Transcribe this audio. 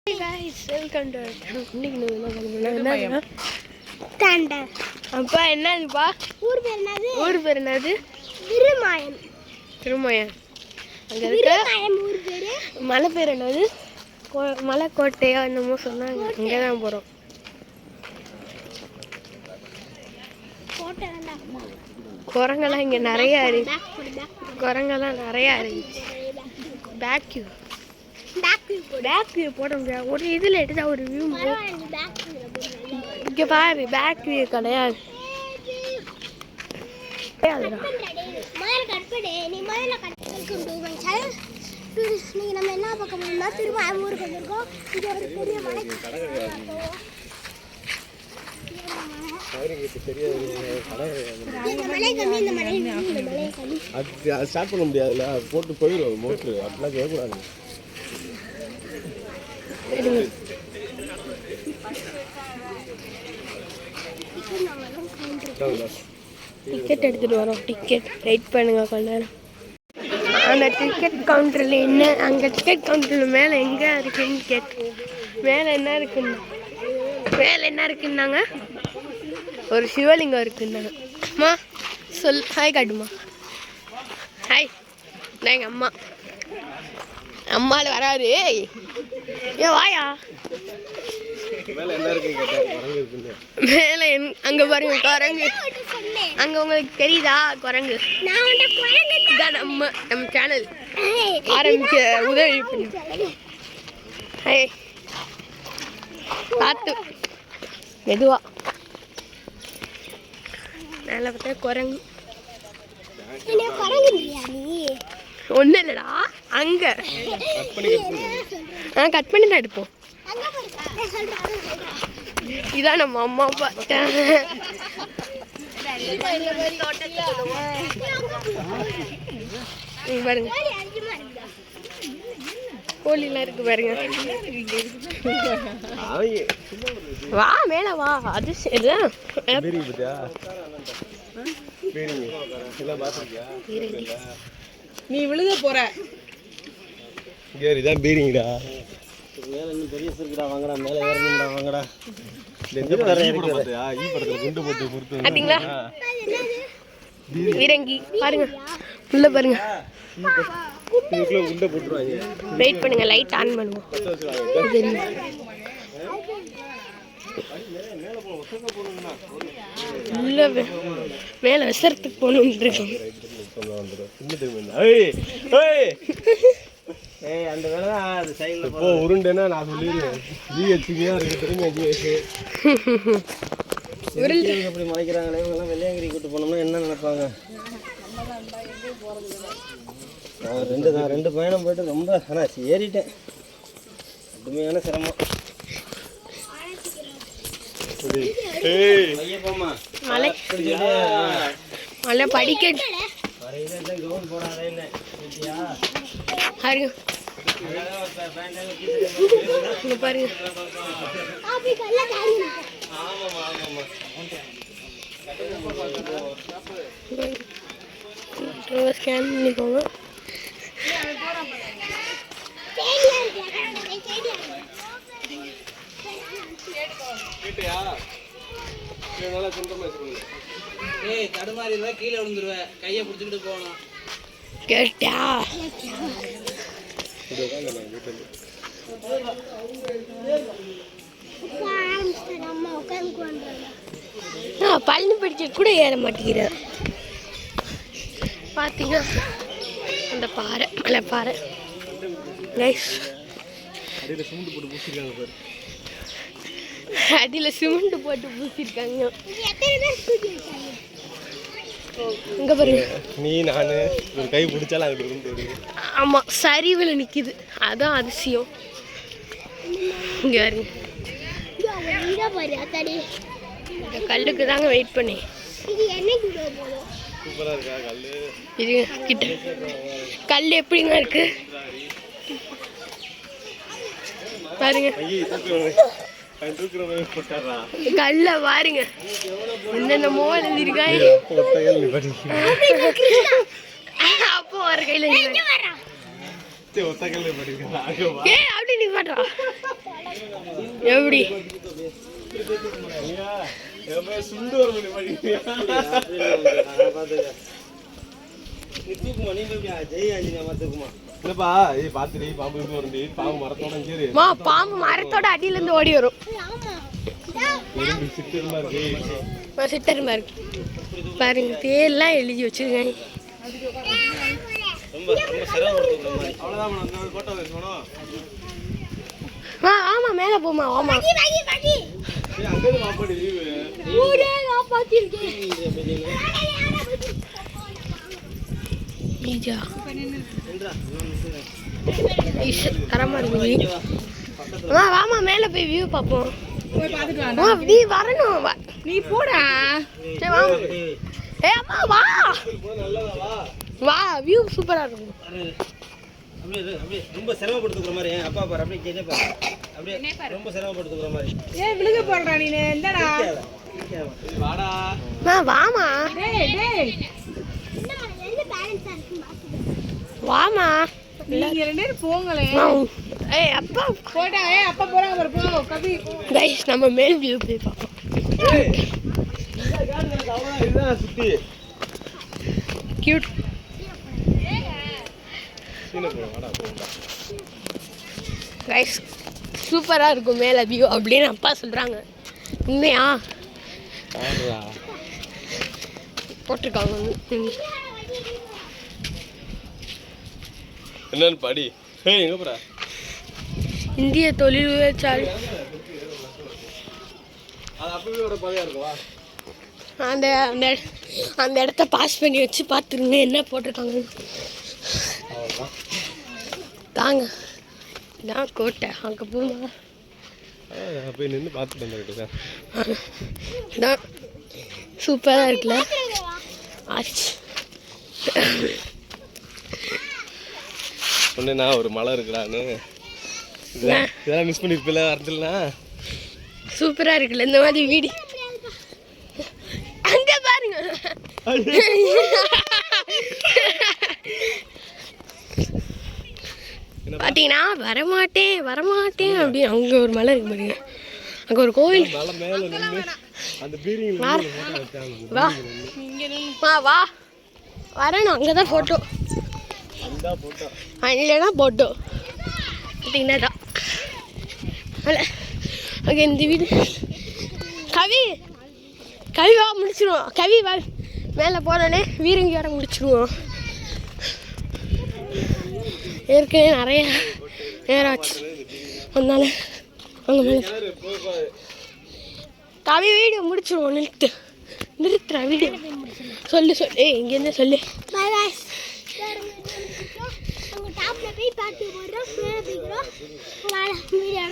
Hey guys, welcome to அப்பா என்னதுப்பா ஊர் பேர் என்னது? திருமயம். அங்கே இருக்க மலை பேர் என்னது? மலைக்கோட்டையா என்னமோ சொன்னாங்க. அங்கே தான் போகிறோம். குரங்கெல்லாம் இங்கே நிறையா இருக்கு. பேக் வியூ போட முடியாது. ஒரு இதில் எடுத்தா ஒரு வியூ இங்கே பாரு. பேக் வியூ கிடையாது. நம்ம என்ன பார்க்க முடியும்னா திரும்ப ஊருக்கு வந்திருக்கோம். இது ஒரு பெரிய மலை. ஸ்டார்ட் பண்ண முடியாதுல்ல, போட்டு போயிடும் மோட்ரு. அப்படிலாம் கேட்கக்கூடாது. டிக்கெட் எடுத்துட்டு வரோம். டிக்கெட் வெயிட் பண்ணுங்க கொஞ்ச நேரம். அந்த டிக்கெட் கவுண்டரில் என்ன, அங்கே டிக்கெட் கவுண்டரில் மேலே எங்கே இருக்குன்னு கேட்டோம். மேலே என்ன இருக்குன்னாங்க, ஒரு சிவலிங்கம் இருக்குன்னாங்க. அம்மா சொல், ஹாய் காட்டுமா. ஹாய், நான் எங்கள் அம்மாவில் வராது. ஏன் வாயா. மேலே அங்கே பாருங்க குரங்கு. அங்கே உங்களுக்கு தெரியுதா குரங்கு? இதான் நம்ம சேனல் ஆரம்பிக்க உதவி பண்ணி. ஹாய், பார்த்து மெதுவா. மேலே பார்த்தா குரங்கு. ஒன்றும் இல்லைடா, அங்கே கட் பண்ணி தான் எடுப்போம். இதான் நம்ம அம்மா அப்பா. பாருங்க கோழிலாம் இருக்கு பாருங்க. வா மேல வா. அது சரிதான். நீ விழுக போற. இதான் பீரிங்கடா. மேல இன்னும் பெரிய இருக்குடா. வாங்கடா, மேல ஏறணும்டா. வாங்கடா. பாத்தீங்களா இறங்கி பாருங்க. உள்ள பாருங்க. வெயிட் பண்ணுங்க, லைட் ஆன் பண்ணுவோம். உள்ள மேல விசரத்துக்கு போகணும் இருக்கோம். அந்த வேலை தான் அது சைடில் இப்போ உருண்டேன்னா நான் சொல்லிடுவேன். ஜிஹெச்சுக்கே இருக்கு. திரும்ப அப்படி மலைக்கிறாங்களே, இவங்கெல்லாம் வெள்ளையங்கிரி கூட்டு போனோம்னா என்ன நினைப்பாங்க? நான் ரெண்டு பயணம் போயிட்டு ரொம்ப ஏறிட்டேன். கடுமையான சிரமம். மலை படிக்கட்டு பாருங்க. ஸ்கேன் பண்ணிக்கோங்க. தடுமாறி கீழே விழுந்துருவேன். கையை பிடிச்சிக்கிட்டு போகணும். கேட்டா பழனி படிக்க கூட ஏற மாட்டேங்கிறேன். பார்த்தீங்கன்னா அந்த பாறை, மலைப்பாறை. அடியில் சிமெண்ட் போட்டு பூசிருக்காங்க. இங்க பாருங்க. நீ நானு ஒரு கை பிடிச்சாலும் அது. ஆமா, சரிவில் நிக்குது. அதான் அதிசயம். இங்க பாருங்க. இந்த கல்லுக்கு தாங்க வெயிட் பண்ணி. இது கிட்ட கல் எப்படிங்க இருக்கு பாருங்க. கல்ல பாருங்க. என்னென்னமோ எழுதிருக்காங்க. அப்போ ஒரு கையில அப்படி நீ பண்றா. எப்படி சுண்டு வர முடியும் நீ தூக்குமா, நீ தூக்கியா? ஜெய் ஆஞ்சநேயமா தூக்குமா? இல்லப்பா ஏய் பாத்துடி பாம்பு இருந்து வருது பாம்பு மரத்தோட கேரு மா பாம்பு மரத்தோட அடியில இருந்து ஓடி வரும். எறும்பு சிட்டமா இருக்கு சிட்டருமா இருக்கு பாருங்க, பேர்லாம் எழுதி வச்சிருக்கேன். ரொம்ப ரொம்ப சிரமப்படுத்துற மாதிரி. அவ்வளவுதான் அந்த போட்டோ வேணும் ஆமா மேல போமா. ஆமா ஏய் அங்க மாப்பாடி லீவு ஈஜா என்றா தரமா இருக்கு. வாமா மேல போய் வியூ பார்ப்போம். நீ வரணும், நீ போடா. ஏ அம்மா வா வா, வியூ சூப்பரா இருக்கும். அப்படியே அப்படியே ரொம்ப சிரமப்படுத்துற மாதிரி. அப்பா பாரு அப்படியே கேட்டே பாரு. அப்படியே ரொம்ப சிரமப்படுத்துற மாதிரி. ஏய் விழுக போறடா நீ. என்னடா வாடா வாமா வாமா, நீங்க ரெண்டு பேரும் போங்களே. ஏய் அப்பா போடா. ஏய் அப்பா போறாங்க பாரு. போ கபி. கைஸ் நம்ம மேல் வியூ போய் பார்ப்போம். இதுதான் சுத்தி கியூட். சீன போறோம் வாடா போடா கைஸ் சூப்பரா இருக்கும் மேல வியூ அப்படின்னு அப்பா சொல்றாங்க. உண்மையா ஆடுறா போட்டிருக்காங்க. என்னன்னு படி. ஏய் எங்க போற? இந்திய தொழில்சாலை அது அப்பவே ஒரு பாதையா இருக்கும் வா. அந்த அந்த அந்த இடத்த பாஸ் பண்ணி வச்சு பார்த்துருங்க என்ன போட்டிருக்காங்க. தாங்க இதான் கோட்டை. அங்கே போமா போய் நின்று பார்த்துட்டு வந்துட்டு சார். இதான் சூப்பராக இருக்குல்ல ஆச்சு. சொன்னேன்னா ஒரு மலை இருக்குடான்னு. இதெல்லாம் மிஸ் பண்ணிருப்பில வரதுலனா. சூப்பராக இருக்குல்ல இந்த மாதிரி வீடு. அங்கே பாருங்க பார்த்தீங்கன்னா வரமாட்டேன் வரமாட்டேன் அப்படின்னு அங்கே ஒரு மலை இருக்கு பாருங்க. அங்கே ஒரு கோவில். மலை மேல நின்று அந்த பீரிங்ல வா வா வா வரணும். அங்கே தான் ஃபோட்டோ. அந்த போட்டோ இல்லைன்னா போட்டோ பார்த்தீங்கன்னா தான் அங்கே இந்த வீடு. கவி கவி வா முடிச்சிடுவோம். கவி வா மேலே போனோடனே வீரங்கி வர முடிச்சிடுவோம். ஏற்கனவே நிறைய நேரம் ஆச்சு அதனால அங்கே மேலே கவி வீடியோ முடிச்சிடுவோம். நிறுத்துறா வீடியோ. சொல்லு சொல்லு இங்கேருந்து சொல்லு. பாய் பாய். அங்கே டாப்ல போய் பார்த்து போடுறோம். மேலே போய்க்கிறோம். வீடியோ